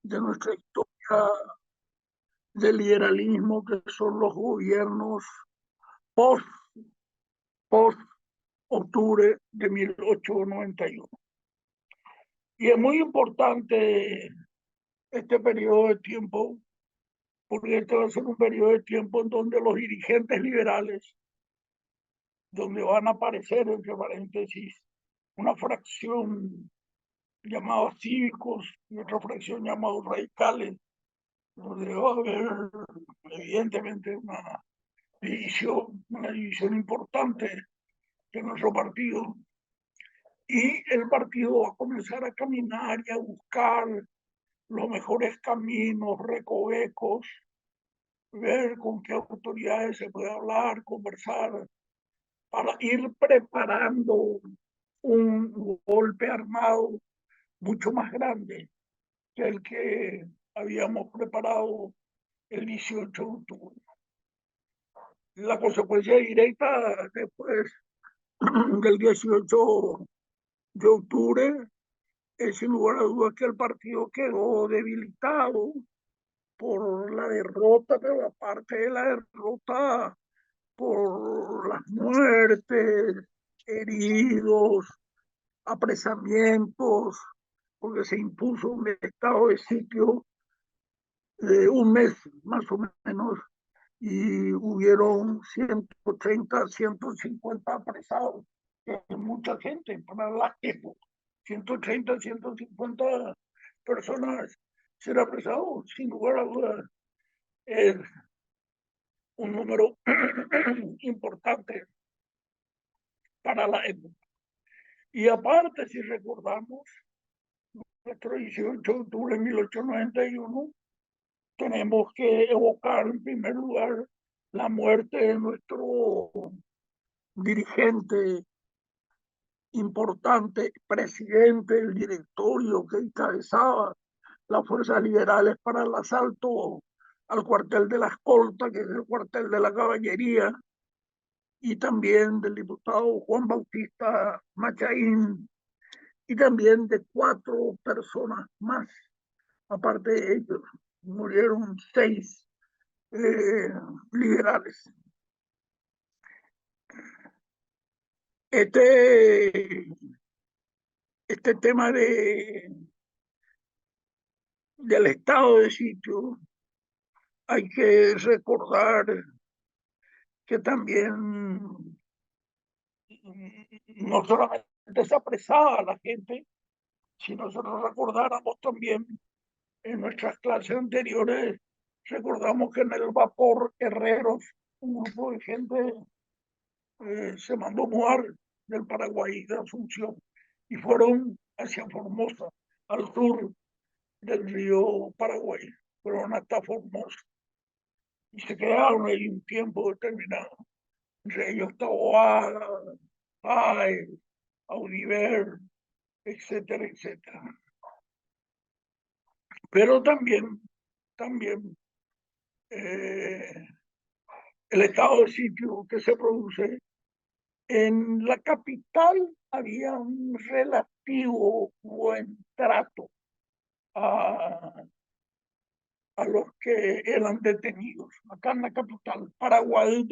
de nuestra historia del liberalismo, que son los gobiernos post, post octubre de 1891. Y es muy importante este periodo de tiempo, porque este va a ser un periodo de tiempo en donde los dirigentes liberales, donde van a aparecer, entre paréntesis, una fracción llamados cívicos y otra fracción llamados radicales, donde va a haber evidentemente una división importante de nuestro partido, y el partido va a comenzar a caminar y a buscar los mejores caminos, recovecos, ver con qué autoridades se puede hablar, conversar, para ir preparando un golpe armado mucho más grande que el que habíamos preparado el 18 de octubre. La consecuencia directa después del 18 de octubre es sin lugar a dudas que el partido quedó debilitado por la derrota, pero aparte de la derrota, por las muertes, heridos, apresamientos, porque se impuso un estado de sitio de un mes más o menos, y hubieron 130, 150 apresados. Es mucha gente para la época. 130, 150 personas ser apresados, sin lugar a dudas, es un número importante para la época. Y aparte, si recordamos, nuestro 18 de octubre de 1891, tenemos que evocar en primer lugar la muerte de nuestro dirigente importante, presidente del directorio que encabezaba las fuerzas liberales para el asalto al cuartel de la escolta, que es el cuartel de la caballería, y también del diputado Juan Bautista Machaín, y también de 4 personas más. Aparte de ellos, murieron 6 liberales. Este tema del estado de sitio, hay que recordar que también no solamente se apresaba a la gente, si nosotros recordáramos también en nuestras clases anteriores, recordamos que en el vapor Herreros, un grupo de gente se mandó mudar del Paraguay, de Asunción, y fueron hacia Formosa, al sur del río Paraguay, fueron hasta Formosa, y se quedaron ahí un tiempo determinado. Entre ellos Taboada, Páez, Audiver, etcétera, etcétera. Pero también eh, el estado de sitio que se produce en la capital, había un relativo buen trato a, a los que eran detenidos acá en la capital, Paraguay.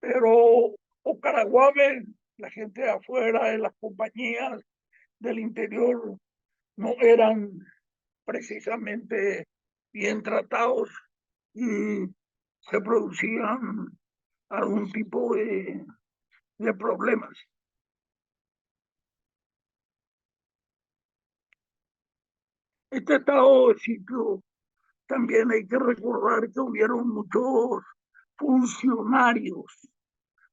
Pero Ocaraguabe, la gente de afuera, de las compañías del interior, no eran precisamente bien tratados, y se producían algún tipo de problemas. Este estado de sitio, también hay que recordar que hubieron funcionarios,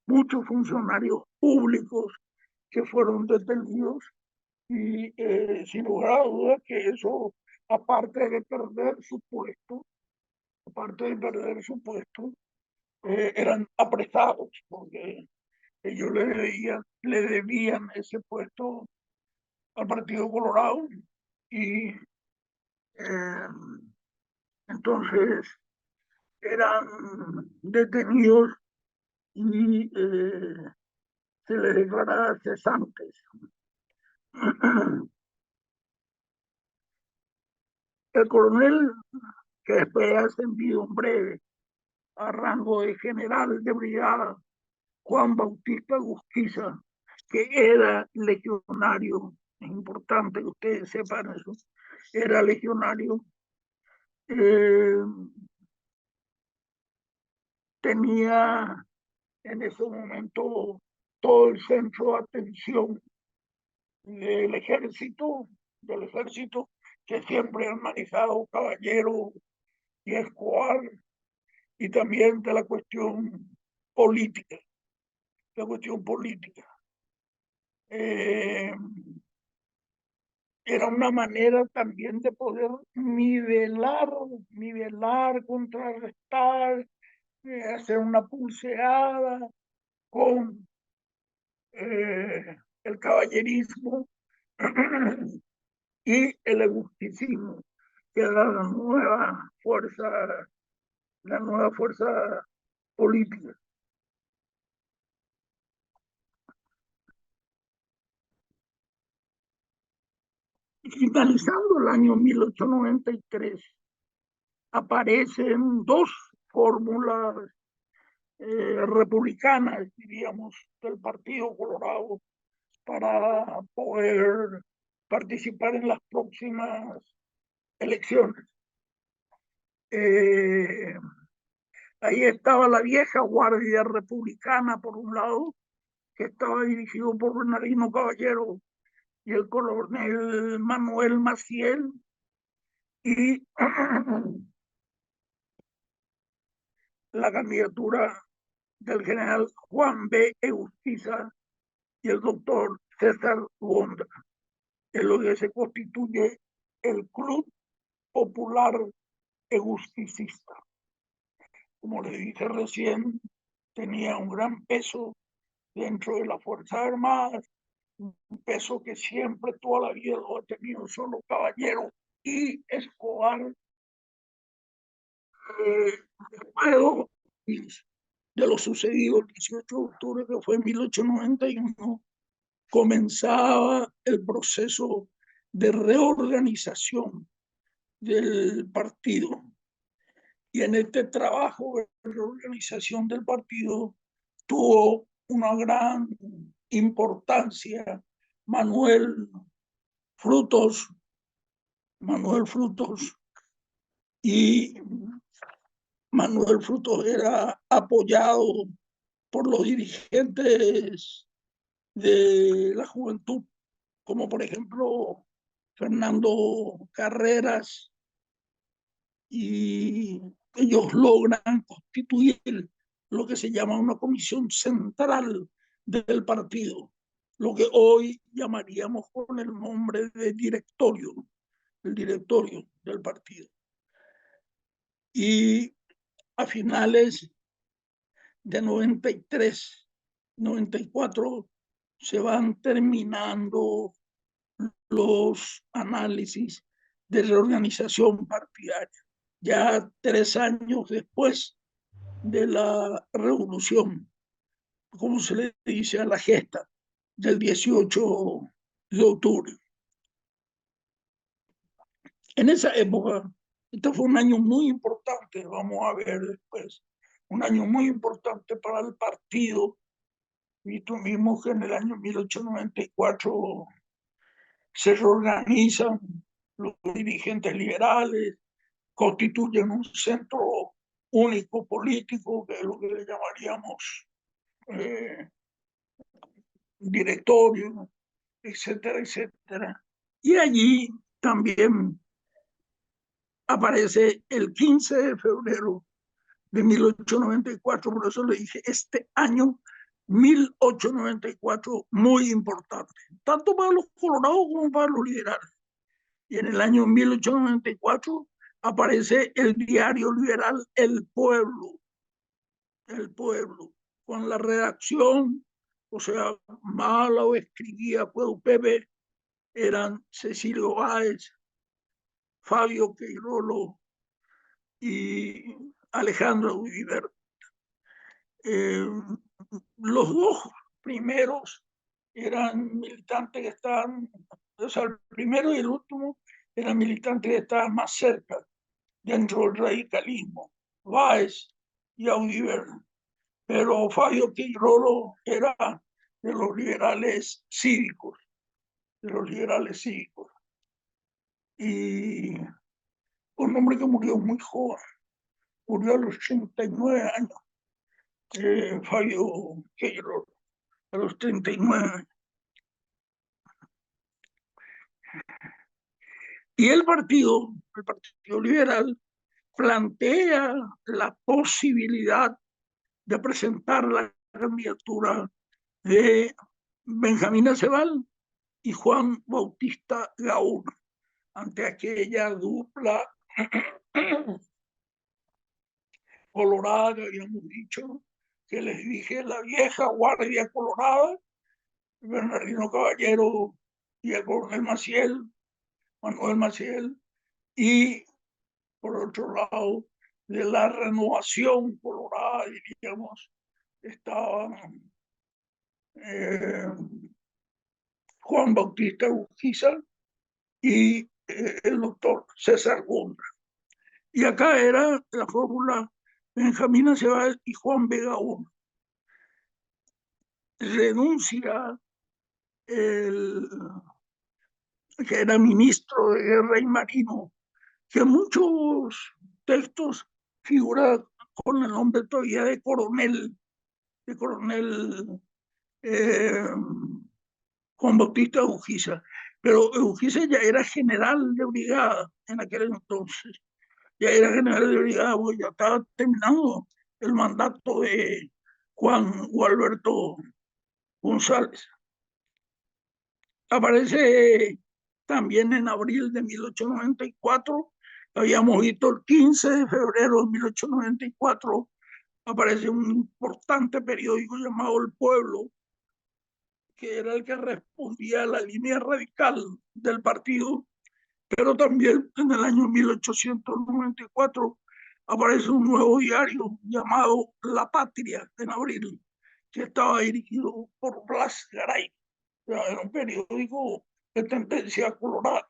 muchos funcionarios públicos que fueron detenidos, y sin lugar a dudas que eso, aparte de perder su puesto, eran apresados, porque ellos le debían ese puesto al Partido Colorado, y entonces eran detenidos y se les declaraba cesantes. El coronel, que después ha ascendido en breve a rango de general de brigada, Juan Bautista Gusquiza, que era legionario, es importante que ustedes sepan eso, era legionario, eh, tenía en ese momento todo el centro de atención del ejército que siempre han manejado Caballero y Escobar, y también de la cuestión política, la cuestión política. Eh, Era una manera también de poder nivelar, contrarrestar, hacer una pulseada con el caballerismo y el egusticismo, que era la nueva fuerza política. Y finalizando el año 1893, aparecen dos fórmulas republicanas, diríamos, del Partido Colorado para poder participar en las próximas elecciones. Eh, Ahí estaba la vieja guardia republicana, por un lado, que estaba dirigido por Bernardino Caballero y el coronel Manuel Maciel, y la candidatura del general Juan B. Egustiza y el doctor César Gonda, en lo que se constituye el Club Popular Egusticista. Como le dije recién, tenía un gran peso dentro de las Fuerzas Armadas, un peso que siempre toda la vida lo ha tenido solo Caballero y Escobar. Después de lo sucedido el 18 de octubre, que fue en 1891, comenzaba el proceso de reorganización del partido. Y en este trabajo de reorganización del partido tuvo una gran importancia Manuel Frutos, Manuel Frutos, y Manuel Frutos era apoyado por los dirigentes de la juventud, como por ejemplo Fernando Carreras, y ellos logran constituir lo que se llama una comisión central del partido, lo que hoy llamaríamos con el nombre de directorio, el directorio del partido. Y a finales de 93, 94, se van terminando los análisis de reorganización partidaria. Ya 3 años después de la revolución, como se le dice a la gesta del 18 de octubre. En esa época, este fue un año muy importante, vamos a ver después, un año muy importante para el partido, y tuvimos que en el año 1894 se reorganizan los dirigentes liberales, constituyen un centro único político, que es lo que le llamaríamos eh, directorio, etcétera, etcétera. Y allí también aparece el 15 de febrero de 1894, por eso le dije, este año 1894, muy importante, tanto para los colorados como para los liberales. Y en el año 1894 aparece el diario liberal El Pueblo, con la redacción, o sea, Málaga escribía Pueblo Pepe, eran Cecilio Báez, Fabio Queirolo y Alejandro Uribe. Los dos primeros eran militantes que estaban, o sea, el primero y el último eran militantes que estaban más cerca dentro del radicalismo, Báez y Audíver, pero Fabio Queirolo era de los liberales cívicos, y un hombre que murió muy joven, murió a los 39 años, Fabio Queirolo, a los 39. Y el Partido Liberal, plantea la posibilidad de presentar la candidatura de Benjamín Acebal y Juan Bautista Gaún ante aquella dupla colorada que habíamos dicho, que les dije, la vieja guardia colorada, Bernardino Caballero y el coronel Maciel, Manuel Maciel, y por otro lado, de la renovación colorada, diríamos, estaban Juan Bautista Urquiza y el doctor César Gondra. Y acá era la fórmula Benjamín Acebal y Juan Vega I. Renuncia el que era ministro de Guerra y Marino, que en muchos textos figura con el nombre todavía de coronel eh, Juan Bautista Urquiza. Pero Urquiza ya era general de brigada en aquel entonces. Ya era general de brigada, porque ya estaba terminando el mandato de Juan Gualberto González. Aparece también en abril de 1894, habíamos visto el 15 de febrero de 1894, aparece un importante periódico llamado El Pueblo, que era el que respondía a la línea radical del partido, pero también en el año 1894 aparece un nuevo diario llamado La Patria, en abril, que estaba dirigido por Blas Garay. O sea, era un periódico de tendencia colorada.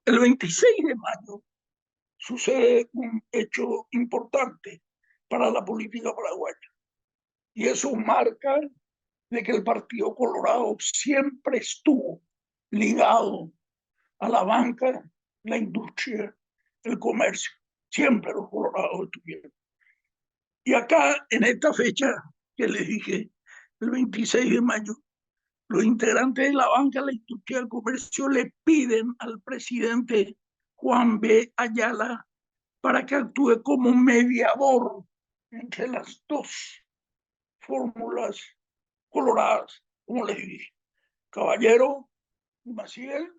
El 26 de mayo sucede un hecho importante para la política paraguaya, y eso marca de que el Partido Colorado siempre estuvo ligado a la banca, la industria, el comercio. Siempre los colorados estuvieron. Y acá, en esta fecha que les dije, el 26 de mayo, los integrantes de la banca, la industria, el comercio le piden al presidente Juan B. Ayala para que actúe como mediador entre las dos fórmulas coloradas, como les dije, Caballero y Maciel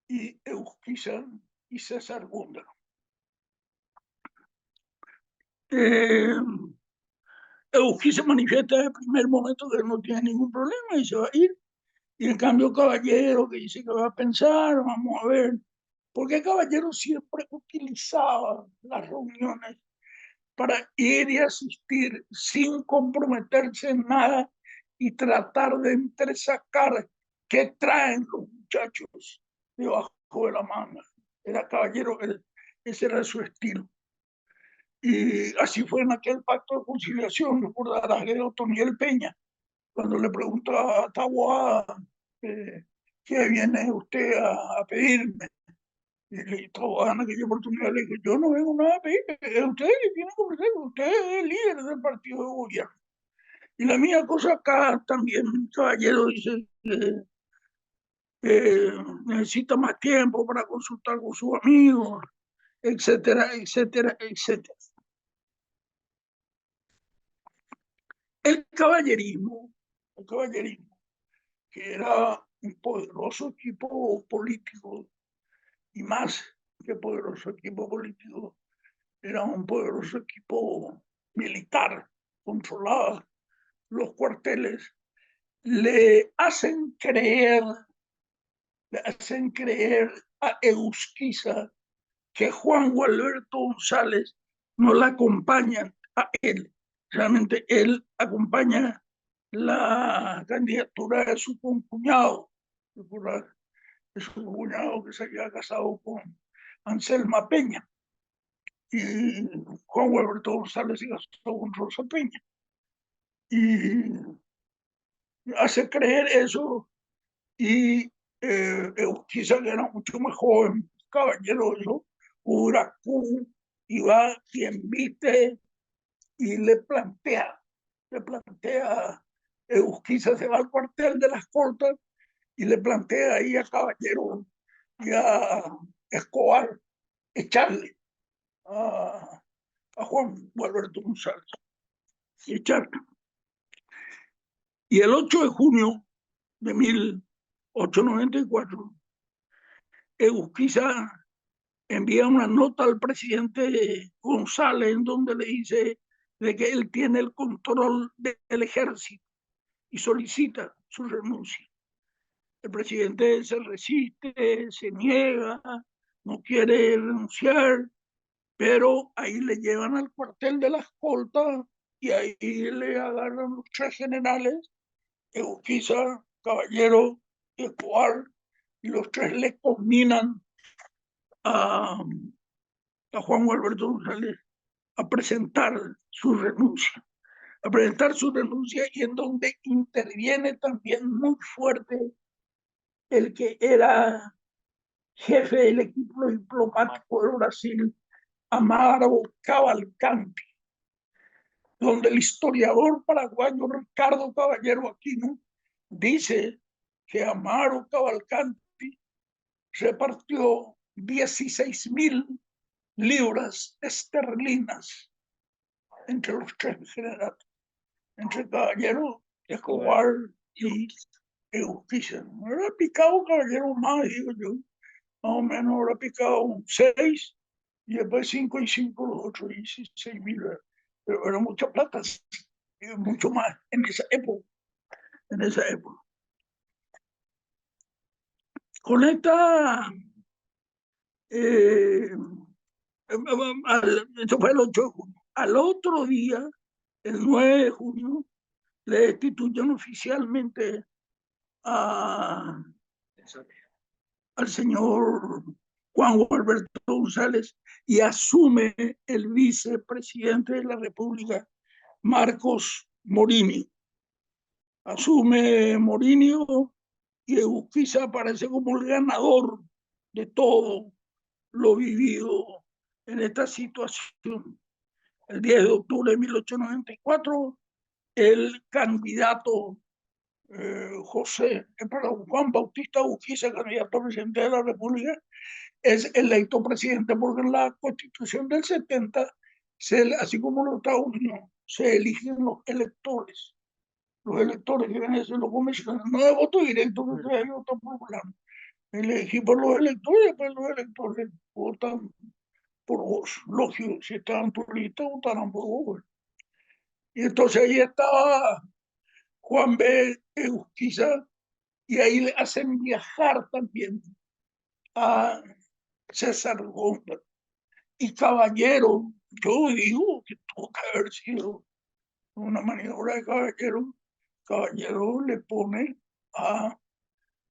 y Eusquiza y César Gúndaro. Eusquiza manifiesta desde el primer momento que no tiene ningún problema y se va a ir. Y en cambio Caballero, que dice que va a pensar, vamos a ver, porque Caballero siempre utilizaba las reuniones para ir y asistir sin comprometerse en nada y tratar de entresacar qué traen los muchachos debajo de la manga. Era Caballero, ese era su estilo. Y así fue en aquel pacto de conciliación, recordarás que era Otoniel Peña, cuando le preguntaba a Taboada, ¿qué viene usted a pedirme? Y Taboada en aquella oportunidad le dijo, yo no vengo nada a pedir, usted tiene que ofrecer, usted es el líder del partido de gobierno. Y la mía cosa acá también, caballero, dice que necesita más tiempo para consultar con sus amigos, etcétera, etcétera, etcétera. El caballerismo, que era un poderoso equipo político, y más que poderoso equipo político, era un poderoso equipo militar, controlaba los cuarteles, le hacen creer, a Eusquiza que Juan Gualberto González no la acompaña a él. Realmente él acompaña la candidatura de su concuñado, de su cuñado que se había casado con Anselma Peña. Y Juan Gualberto González se casó con Rosa Peña. Y hace creer eso. Y quizá que era mucho más joven, caballero, eso, Huracú, y va y invite y le plantea, Urquiza se va al cuartel de las cortas y le plantea ahí a Caballero y a Escobar echarle a Juan Gualberto González y echarle. Y el 8 de junio de 1894, Urquiza envía una nota al presidente González en donde le dice de que él tiene el control del ejército y solicita su renuncia. El presidente se resiste, se niega, no quiere renunciar, pero ahí le llevan al cuartel de la escolta y ahí le agarran los tres generales, Urquiza, Caballero y Escobar, y los tres le combinan a Juan Gualberto González a presentar su renuncia, y en donde interviene también muy fuerte el que era jefe del equipo diplomático de Brasil, Amaro Cavalcanti, donde el historiador paraguayo Ricardo Caballero Aquino dice que Amaro Cavalcanti repartió 16.000 libras esterlinas entre los tres generales, entre Caballero, Escobar y Urquiza. Me habrá picado Caballero más, digo yo, más o menos habrá picado un 6 y después 5 y 5 los otros, 16.000. Pero era mucha plata, mucho más en esa época. En esa época. Con esta, esto fue el 8 de junio. Al otro día, el 9 de junio, le destituyen oficialmente a, al señor Juan Gualberto González y asume el vicepresidente de la República, Marcos Morini. Asume Morini y Urquiza aparece como el ganador de todo lo vivido en esta situación. El 10 de octubre de 1894, el candidato Juan Bautista Urquiza, candidato a presidente de la República, es electo presidente porque en la Constitución del 70, así como en los Estados Unidos, se eligen los electores. Los electores que vienen a ser los comisionados, no de voto directo, que hay voto popular. Elegí por los electores, pues los electores votan por vos. Lógico, si estaban tu lista, votaron por vos. Y entonces ahí estaba Juan B. Urquiza, y ahí le hacen viajar también a César Gómez. Y Caballero, yo digo que tuvo que haber sido una maniobra de Caballero. Caballero le pone a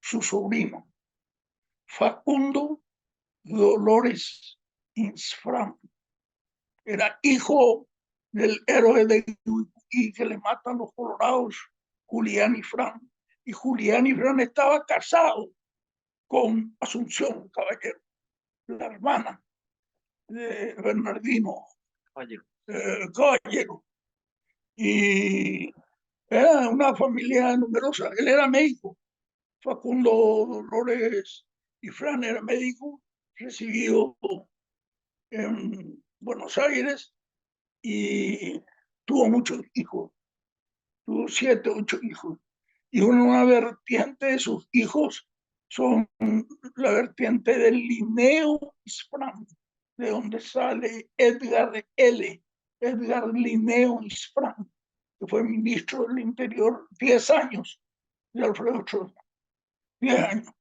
su sobrino, Facundo Dolores Insfrán. Era hijo del héroe de y que le matan los colorados, Julián Ifrán. Y Julián Ifrán estaba casado con Asunción Caballero, la hermana de Bernardino Caballero. Y era una familia numerosa. Él era médico. Facundo Dolores Ifrán era médico, recibido en Buenos Aires y tuvo muchos hijos. Tuvo 7, 8 hijos. Y una vertiente de sus hijos son la vertiente del Linneo Isfrán, de donde sale Edgar Linneo Isfrán, que fue ministro del Interior 10 años de Alfredo Trotsky, 10 años,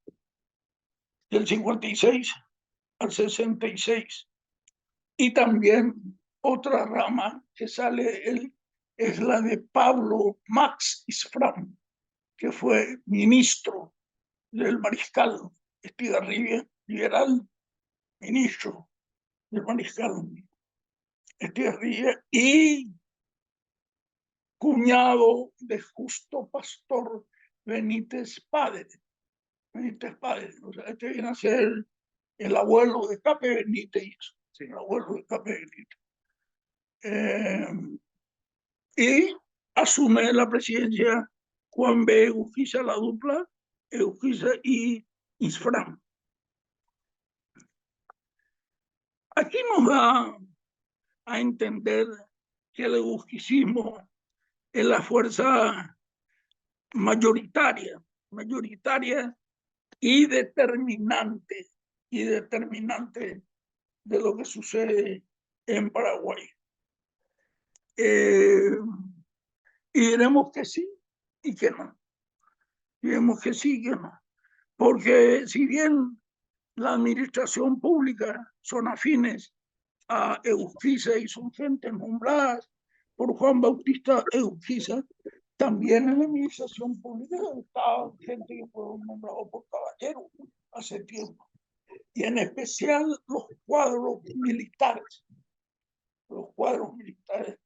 del 56 al 66. Y también otra rama que sale es la de Pablo Max Isfram, que fue ministro del mariscal Estigarribia, liberal, ministro del mariscal Estigarribia y cuñado de Justo Pastor Benítez Padre. Benítez Padre, o sea, este viene a ser el abuelo de Cape Benítez, sí, el abuelo de Cape Benítez. Y asume la presidencia Juan B. Urquiza, la dupla, Urquiza y Isfram. Aquí nos da a entender que el urquicismo es la fuerza mayoritaria y determinante de lo que sucede en Paraguay. Y diremos que sí y que no. Diremos que sí y que no. Porque si bien la administración pública son afines a Urquiza y son gente nombradas por Juan Bautista Urquiza, también en la administración pública estaba gente que fue nombrado por Caballero hace tiempo. Y en especial los cuadros militares. Los cuadros militares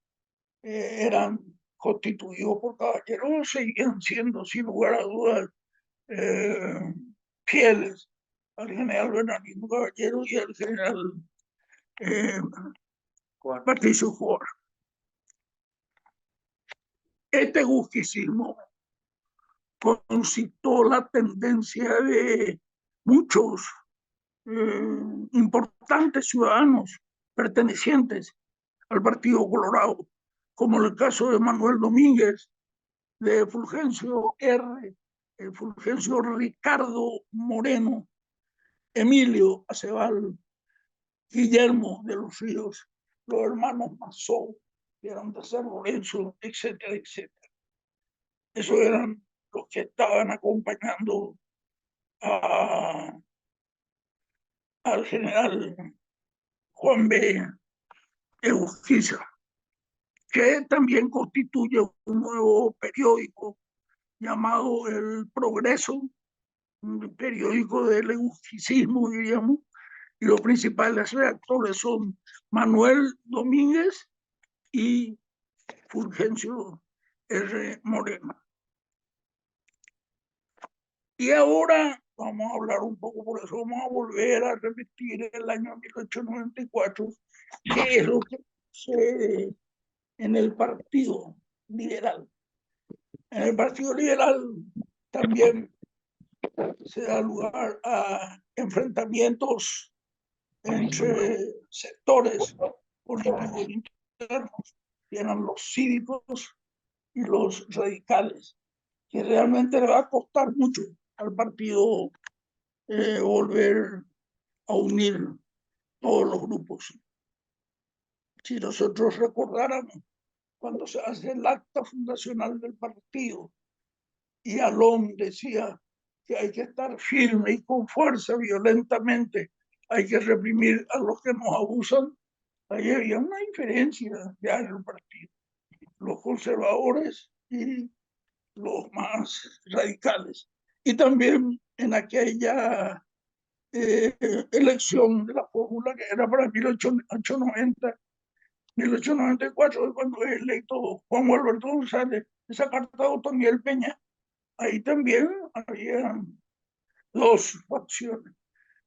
eran constituidos por Caballero, seguían siendo sin lugar a dudas fieles al general Bernardino Caballero y al general Patricio Juárez. Este gusquicismo concitó la tendencia de muchos importantes ciudadanos pertenecientes al Partido Colorado, como el caso de Manuel Domínguez, de Fulgencio Fulgencio Ricardo Moreno, Emilio Acebal, Guillermo de los Ríos, los hermanos Mazó, que eran de San Lorenzo, etcétera, etcétera. Esos eran los que estaban acompañando al general Juan B. Urquiza, que también constituye un nuevo periódico llamado El Progreso, un periódico del urquicismo, diríamos, y los principales redactores son Manuel Domínguez y Fulgencio R. Moreno. Y ahora vamos a hablar un poco, por eso vamos a volver a repetir el año 1894, qué es lo que sucede en el Partido Liberal. En el Partido Liberal también se da lugar a enfrentamientos entre sectores políticos internos, que eran los cívicos y los radicales, que realmente le va a costar mucho al partido volver a unir todos los grupos. Si nosotros recordáramos cuando se hace el acta fundacional del partido y Alón decía que hay que estar firme y con fuerza, violentamente, hay que reprimir a los que nos abusan, ahí había una diferencia ya en el partido. Los conservadores y los más radicales. Y también en aquella elección de la fórmula que era para 1894, cuando es electo Juan Alberto González, esa carta de Otoniel Peña, ahí también había dos facciones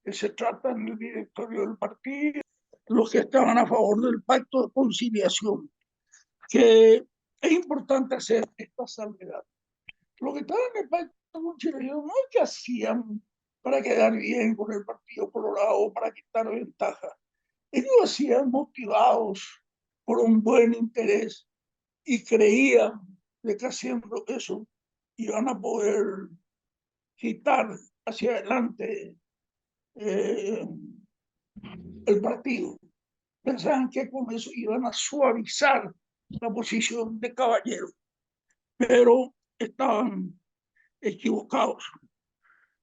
que se tratan en el directorio del partido, los que estaban a favor del pacto de conciliación, que es importante hacer esta salvedad. Lo que estaba en el pacto de conciliación no es que hacían para quedar bien con el Partido Colorado, para quitar ventaja. Ellos hacían motivados por un buen interés y creían de que haciendo eso iban a poder quitar hacia adelante el partido. Pensaban que con eso iban a suavizar la posición de Caballero, pero estaban equivocados.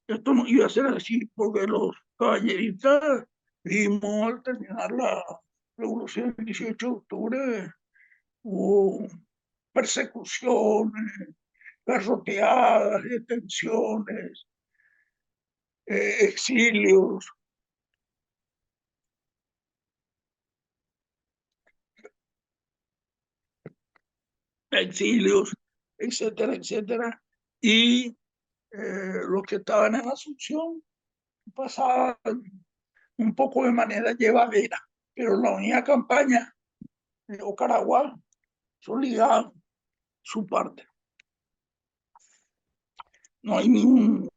Esto no iba a ser así porque los caballeristas Vimos al terminar la revolución del 18 de octubre, hubo persecuciones, garroteadas, detenciones, exilios, etcétera, etcétera. Y los que estaban en Asunción pasaban un poco de manera llevadera, pero la unidad campaña de Ocaragua solía su parte. No hay ningún...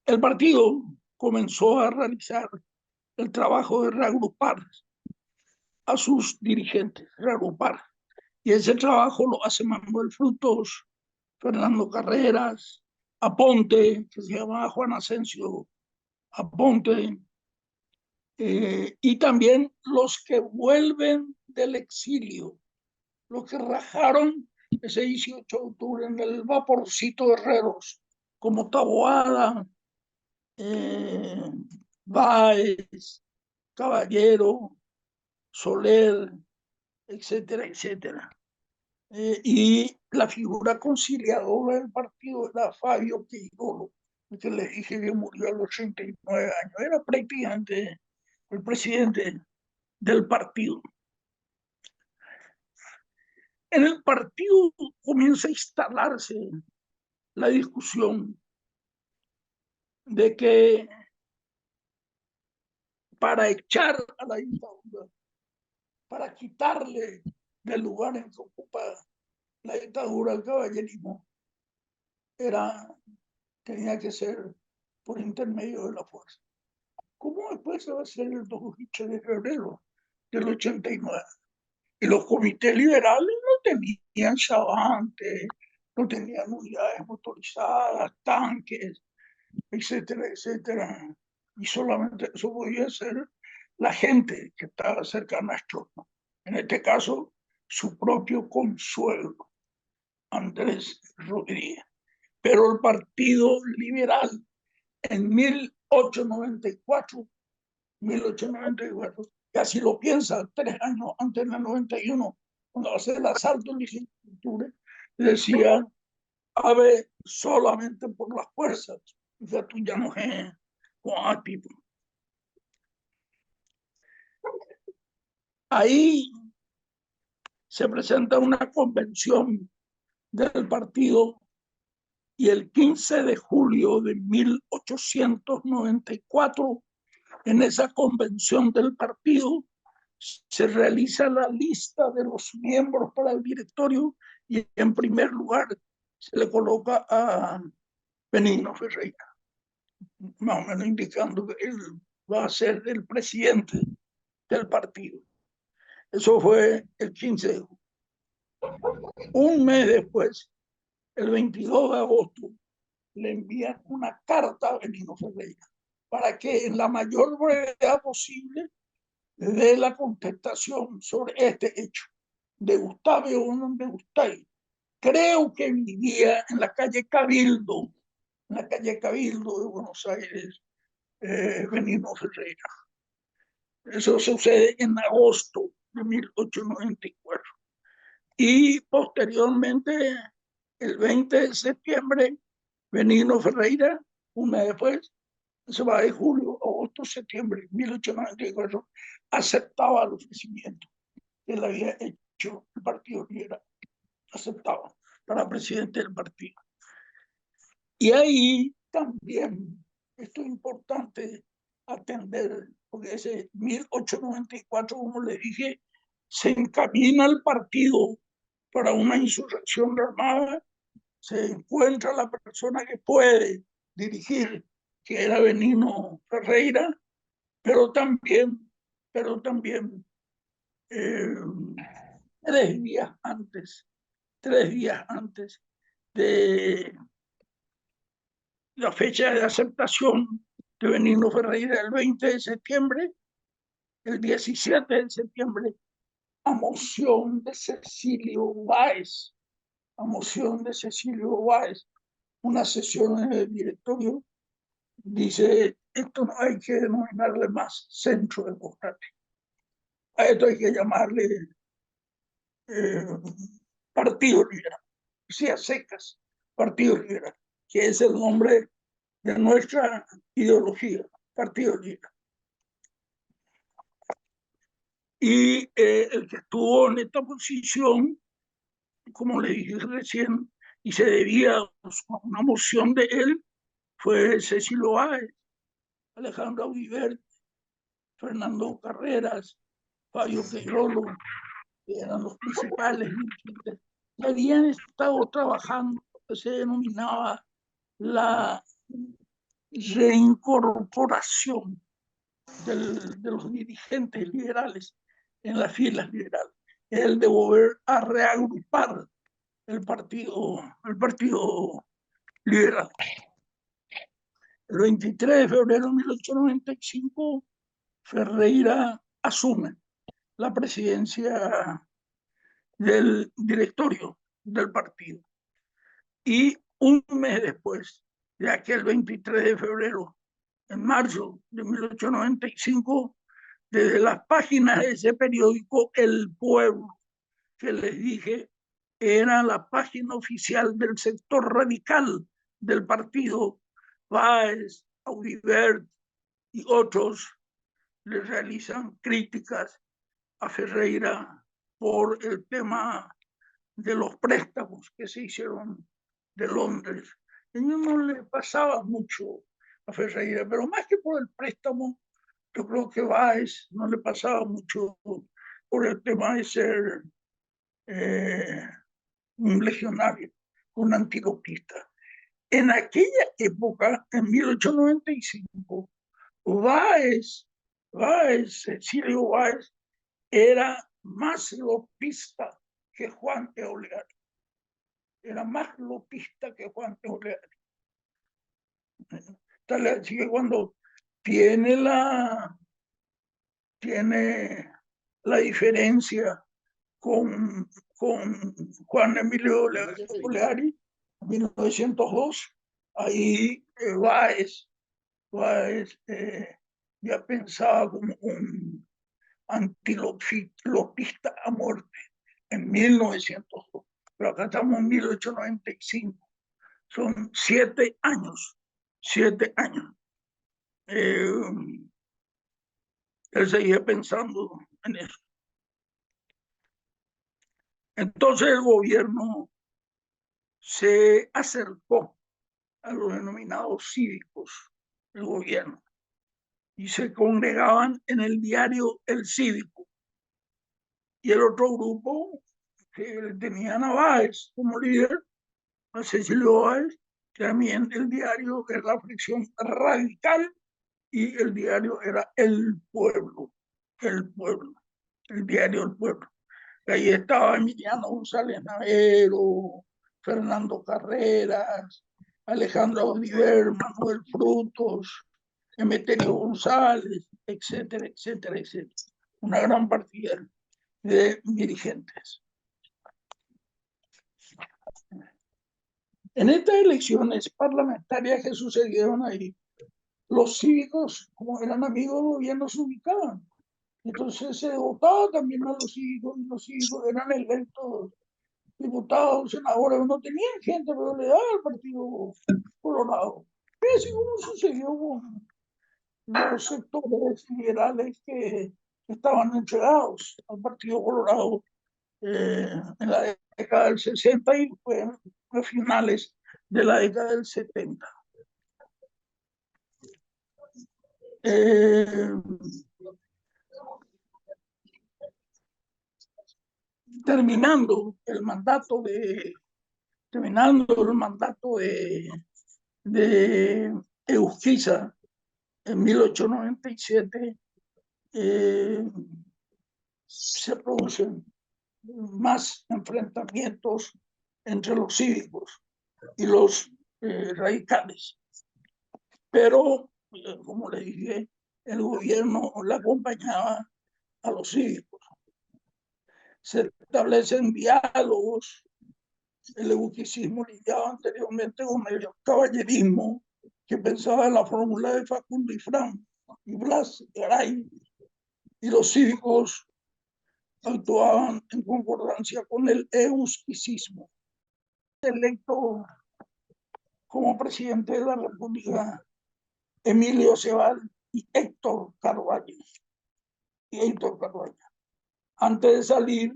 El partido comenzó a realizar el trabajo de reagrupar a sus dirigentes, reagrupar. Y ese trabajo lo hace Manuel Frutos, Fernando Carreras, Aponte, que se llama Juan Asensio Aponte, y también los que vuelven del exilio, los que rajaron ese 18 de octubre en el vaporcito de Herreros, como Taboada, Báez, Caballero, Soler, etcétera, etcétera. Y la figura conciliadora del partido era Fabio Quirolo, que le dije que murió a los 89 años. Era prácticamente el presidente del partido. En el partido comienza a instalarse la discusión de que para echar a la dictadura, para quitarle del lugar en que ocupa la dictadura al caballerismo, tenía que ser por intermedio de la fuerza. ¿Cómo después se va a hacer el 2 de febrero del 89? Y los comités liberales no tenían chavantes, no tenían unidades motorizadas, tanques, etcétera, etcétera. Y solamente eso podía hacer la gente que estaba cercana a Stroessner. En este caso, su propio consuelo, Andrés Rodríguez. Pero el Partido Liberal en 1894, casi lo piensa 3 años antes del 91, cuando hace el asalto el 18 de octubre, decía, ave solamente por las fuerzas, ya tú ya no es tipo. Ahí se presenta una convención del partido y el 15 de julio de 1894, en esa convención del partido, se realiza la lista de los miembros para el directorio y en primer lugar se le coloca a Benigno Ferreira, más o menos indicando que él va a ser el presidente del partido. Eso fue el 15 de julio. Un mes después, el 22 de agosto, le envían una carta a Benigno Ferreira para que en la mayor brevedad posible le dé la contestación sobre este hecho. ¿De Gustave o no de Gustave? Creo que vivía en la calle Cabildo de Buenos Aires, Benigno Ferreira. Eso sucede en agosto de 1894. Y posteriormente, el 20 de septiembre, Benigno Ferreira, un mes después, se va de julio, agosto, septiembre de 1894, aceptaba el ofrecimiento que le había hecho el Partido Liberal. Aceptaba para presidente del partido. Y ahí también, esto es importante atender, porque ese 1894, como le dije, se encamina el partido para una insurrección armada, se encuentra la persona que puede dirigir, que era Benigno Ferreira, pero también, pero también eh, 3 días antes, 3 días antes de la fecha de aceptación de Benigno Ferreira, el 20 de septiembre, el 17 de septiembre, a moción de Cecilio Báez, una sesión en el directorio, dice, esto no hay que denominarle más centro democrático, a esto hay que llamarle eh, Partido Liberal, sí, a secas, Partido Liberal, que es el nombre de nuestra ideología, Partido Liberal. Y el que estuvo en esta posición, como le dije recién, y se debía a una moción de él, fue Cecilio Báez, Alejandro Audibert, Fernando Carreras, Fabio Queirolo, que eran los principales dirigentes, que habían estado trabajando lo que se denominaba la reincorporación de los dirigentes liberales en las filas liberales, el de volver a reagrupar el partido liberal. El 23 de febrero de 1895, Ferreira asume la presidencia del directorio del partido. Y un mes después, de aquel 23 de febrero, en marzo de 1895, desde las páginas de ese periódico El Pueblo, que les dije, era la página oficial del sector radical del partido, Báez, Audibert y otros le realizan críticas a Ferreira por el tema de los préstamos que se hicieron de Londres. A ellos no le pasaba mucho a Ferreira, pero más que por el préstamo, yo creo que Báez no le pasaba mucho por el tema de ser eh, un legionario, un antilopista. En aquella época, en 1895, Cecilio Báez, era más lopista que Juan Eolear. Era más lopista que Juan Eolear. Así que cuando tiene tiene la diferencia con Juan Emilio Oleari, en 1902, ahí Báez ya pensaba como un antilopista a muerte en 1902. Pero acá estamos en 1895. Son 7 años, 7 años. Eh, él seguía pensando en eso. Entonces el gobierno se acercó a los denominados cívicos del gobierno y se congregaban en el diario El Cívico. Y el otro grupo que tenía a Báez como líder, a Cecilio Báez, también el diario era la fricción radical y el diario era El Pueblo, el diario El Pueblo. Ahí estaba Emiliano González Navero, Fernando Carreras, Alejandro Oliver, Manuel Frutos, Emeterio González, etcétera, etcétera, etcétera. Una gran partida de dirigentes. En estas elecciones parlamentarias que sucedieron ahí, los cívicos, como eran amigos del gobierno, se ubicaban. Entonces se votaba también a los cívicos, y los cívicos eran electos diputados, senadores, no tenían gente, pero le daba al Partido Colorado. Y así como sucedió con los sectores liberales que estaban entregados al Partido Colorado en la década del 60 y fue a finales de la década del 70. Eh, terminando el mandato de Eusquiza en 1897, se producen más enfrentamientos entre los cívicos y los radicales. Pero, como le dije, el gobierno la acompañaba a los cívicos. Se establecen diálogos, el euquicismo lidiaba anteriormente con el caballerismo, que pensaba en la fórmula de Facundo y Fran y Blas Garay, y los cívicos actuaban en concordancia con el euskicismo. Electo como presidente de la República Emilio Cebal y Héctor Carvalho. Antes de salir,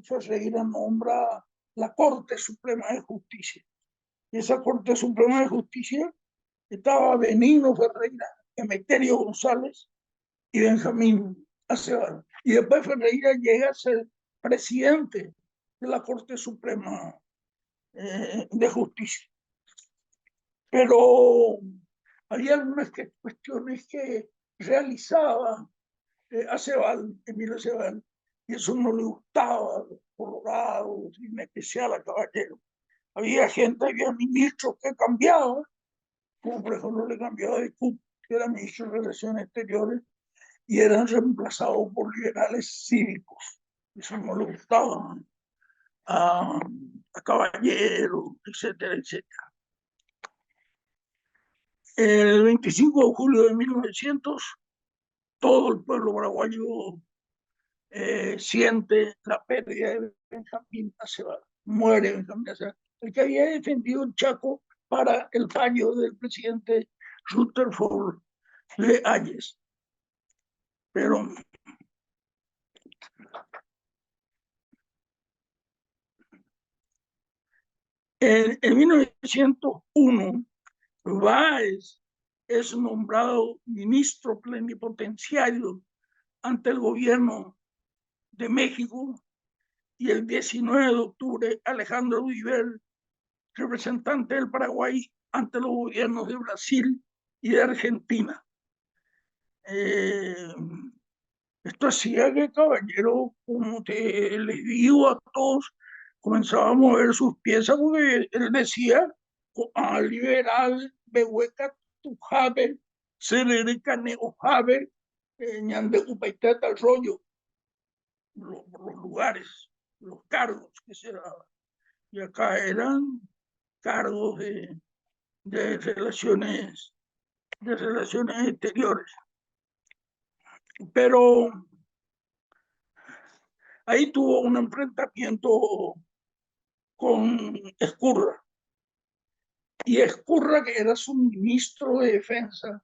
Ferreira nombra la Corte Suprema de Justicia. Y esa Corte Suprema de Justicia estaba Benigno Ferreira, Emeterio González y Benjamín Acevedo. Y después Ferreira llega a ser presidente de la Corte Suprema de Justicia. Pero había algunas cuestiones que realizaba Emilio Acevedo, y eso no le gustaba a los colorados, en especial a Caballero. Había ministros que cambiaban, como por ejemplo le cambiaba de CUP, que era ministro de Relaciones Exteriores, y eran reemplazados por liberales cívicos. Eso no le gustaba a Caballero, etcétera, etcétera. El 25 de julio de 1900, todo el pueblo paraguayo siente la pérdida de Benjamín Acevedo. Muere Benjamín Acevedo, el que había defendido el Chaco para el fallo del presidente Rutherford B. Hayes. Pero en 1901, Báez es nombrado ministro plenipotenciario ante el gobierno de México, y el 19 de octubre Alejandro Viver, representante del Paraguay ante los gobiernos de Brasil y de Argentina. Esto hacía que Caballero, como les digo a todos, comenzaba a mover sus piezas, porque él decía a liberal behueca tujabe sererica neojabe ñande upaiteta al rollo, los lugares, los cargos que se daban. Y acá eran cargos de relaciones exteriores. Pero ahí tuvo un enfrentamiento con Ezcurra. Y Ezcurra, que era su ministro de Defensa,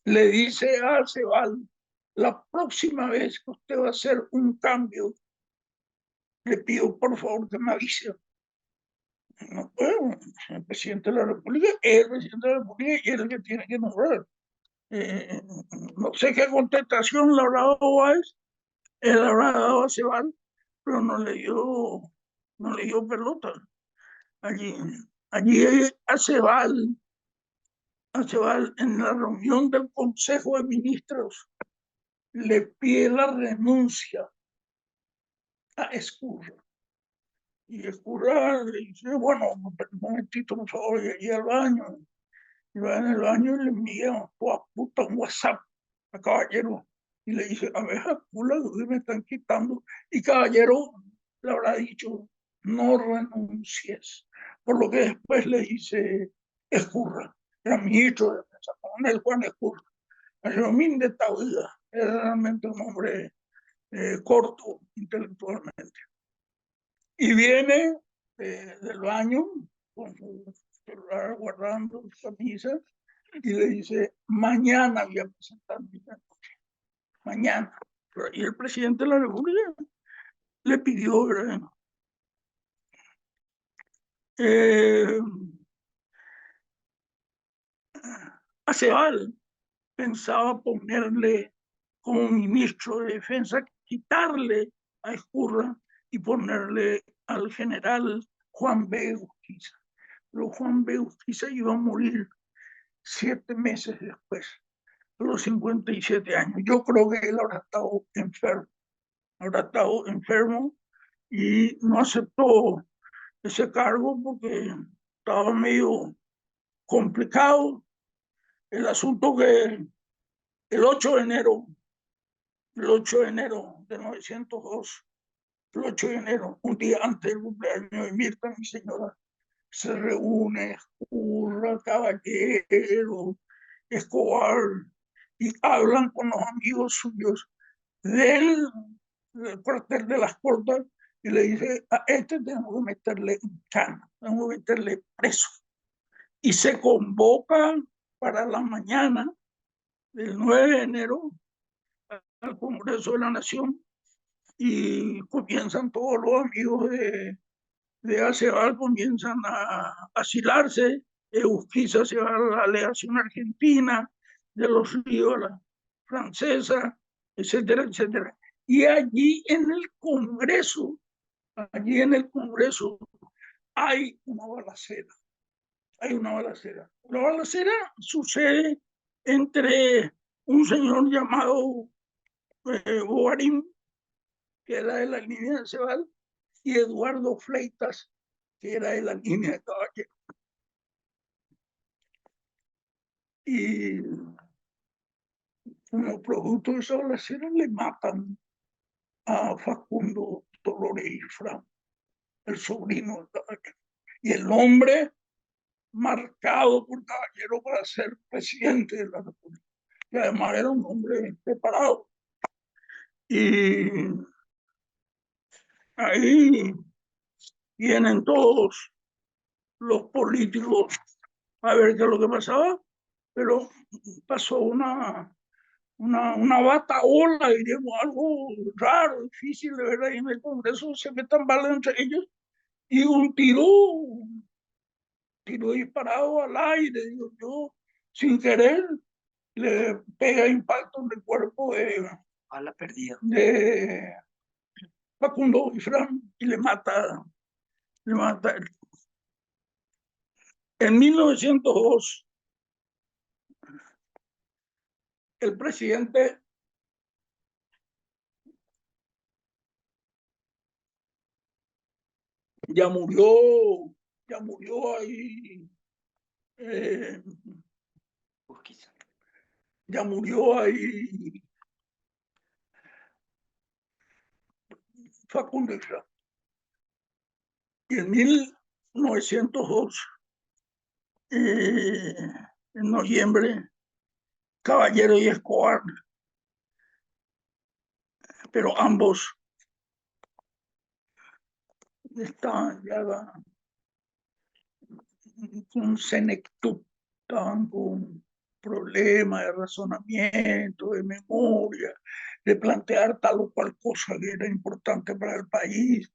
le dice a Cebal: la próxima vez que usted va a hacer un cambio, le pido por favor que me avise. No, bueno, el presidente de la República es el presidente de la República y es el que tiene que nombrar. No sé qué contestación le habrá dado Báez, él habrá dado a Cebal, pero no le dio pelota. Allí a Cebal en la reunión del Consejo de Ministros le pide la renuncia a Ezcurra. Y Ezcurra le dice: bueno, un momentito, por favor, y al baño. Y va en el baño y le envía un WhatsApp a Caballero. Y le dice: a ver, Jacula, me están quitando. Y Caballero le habrá dicho: no renuncies. Por lo que después le dice Ezcurra, era ministro de Defensa, coronel Juan Ezcurra. Jeromín de Tauida era realmente un hombre corto intelectualmente. Y viene del baño con su celular guardando su camisa y le dice: mañana voy a presentar mi renuncia. Mañana. Y el presidente de la República le pidió, a Cebal pensaba ponerle como ministro de Defensa, quitarle a Ezcurra y ponerle al general Juan B. Urquiza. Pero Juan B. Urquiza iba a morir 7 meses después, a los 57 años. Yo creo que él habrá estado enfermo y no aceptó ese cargo porque estaba medio complicado. El asunto que el 8 de enero de 1902, el 8 de enero, un día antes del cumpleaños de Mirta, mi señora, se reúne Curra, Caballero, Escobar, y hablan con los amigos suyos del, del cuartel de las Cortas y le dice, a este tenemos que meterle en cana, tenemos que meterle preso. Y se convoca para la mañana del 9 de enero al Congreso de la Nación y comienzan todos los amigos de Aceval, comienzan a asilarse. Urquiza se va a la legación argentina, de los Ríos a la francesa, etcétera, etcétera. Y allí en el Congreso hay una balacera. Hay una balacera. La balacera sucede entre un señor llamado Bogarín, que era de la línea de Cebal, y Eduardo Fleitas, que era de la línea de Caballero. Y como producto de esa balacera le matan a Facundo Dolores Ifrán, el sobrino de Caballero. Y el hombre marcado por Caballero para ser presidente de la República. Y además era un hombre preparado. Y ahí vienen todos los políticos a ver qué es lo que pasaba, pero pasó una bataola, diríamos, algo raro, difícil de ver ahí en el Congreso, se metan balas entre ellos, y un tiro disparado al aire, digo yo, sin querer, le pega impacto en el cuerpo de Facundo Ifrán y le mata. En 1902, el presidente ya murió, ya murió ahí, eh, ya murió ahí Facundo Ifrán. Y en 1902, en noviembre, Caballero y Escobar, pero ambos estaban ya con senectud, estaban con problemas de razonamiento, de memoria, de plantear tal o cual cosa que era importante para el país.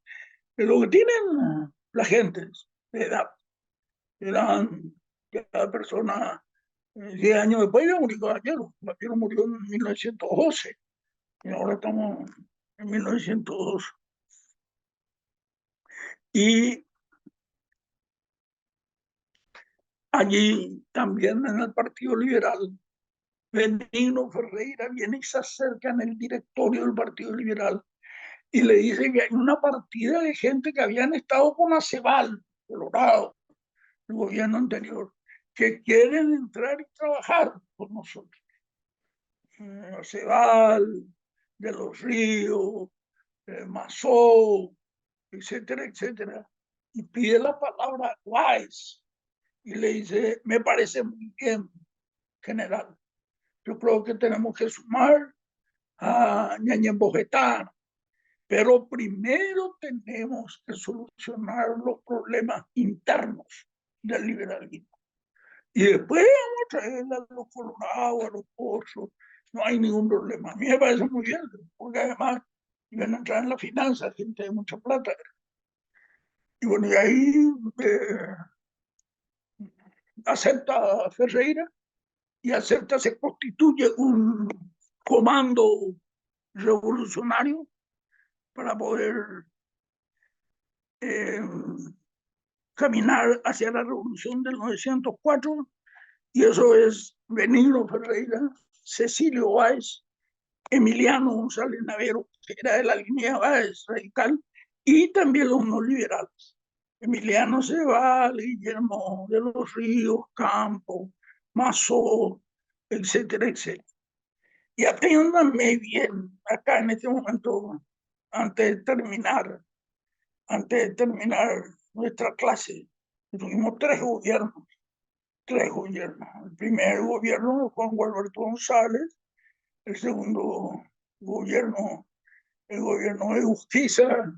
Lo que tienen la gente de edad, eran cada persona 10 años después ya murió Caballero. Caballero murió en 1912 y ahora estamos en 1902. Y allí también en el Partido Liberal, Benigno Ferreira viene y se acerca en el directorio del Partido Liberal y le dice que hay una partida de gente que habían estado con Aceval, Colorado, el gobierno anterior, que quieren entrar y trabajar con nosotros. Aceval, de los Ríos, Mazó, etcétera, etcétera. Y pide la palabra Weiss y le dice, me parece muy bien, general. Yo creo que tenemos que sumar a Ñañez Bogetá, pero primero tenemos que solucionar los problemas internos del liberalismo. Y después vamos a traer a los colorados, a los pozos, no hay ningún problema. A mí me parece muy bien, porque además iban a entrar en la finanza, gente de mucha plata. Y bueno, y ahí acepta Ferreira y acepta, se constituye un comando revolucionario para poder eh, caminar hacia la revolución del 904, y eso es Benigno Ferreira, Cecilio Báez, Emiliano González Navero, que era de la línea Báez radical, y también los no liberales. Emiliano Cebal, Guillermo de los Ríos, Campos, Mazó, etcétera, etcétera. Y atiéndanme bien acá en este momento, antes de terminar nuestra clase, Tuvimos tres gobiernos. El primer gobierno de Juan Gualberto González, el segundo gobierno, el gobierno de Justicia,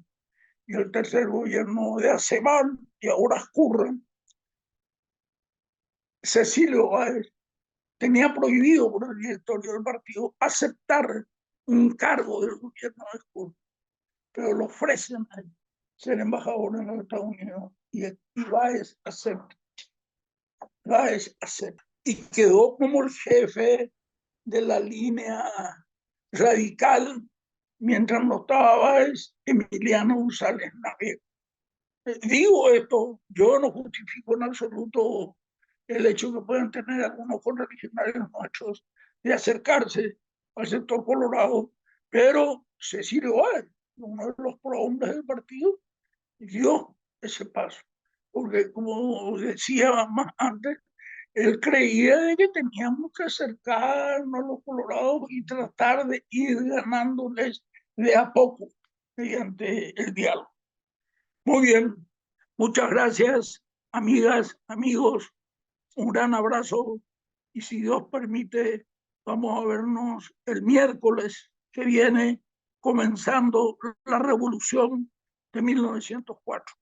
y el tercer gobierno de Aceval, y ahora Escurra. Cecilio Báez tenía prohibido por el directorio del partido aceptar un cargo del gobierno de Escurra, pero lo ofrecen a ser embajador en los Estados Unidos y Báez acepta. Báez acepta. Y quedó como el jefe de la línea radical, mientras no estaba Báez, Emiliano González Navega. Digo esto, yo no justifico en absoluto el hecho que puedan tener algunos correligionarios nuestros de acercarse al sector colorado, pero Cecilio Báez, uno de los prohombres del partido, dio ese paso, porque como decía más antes, él creía de que teníamos que acercarnos a los colorados y tratar de ir ganándoles de a poco mediante el diálogo. Muy bien, muchas gracias, amigas, amigos, un gran abrazo y si Dios permite, vamos a vernos el miércoles que viene, comenzando la revolución de 1904.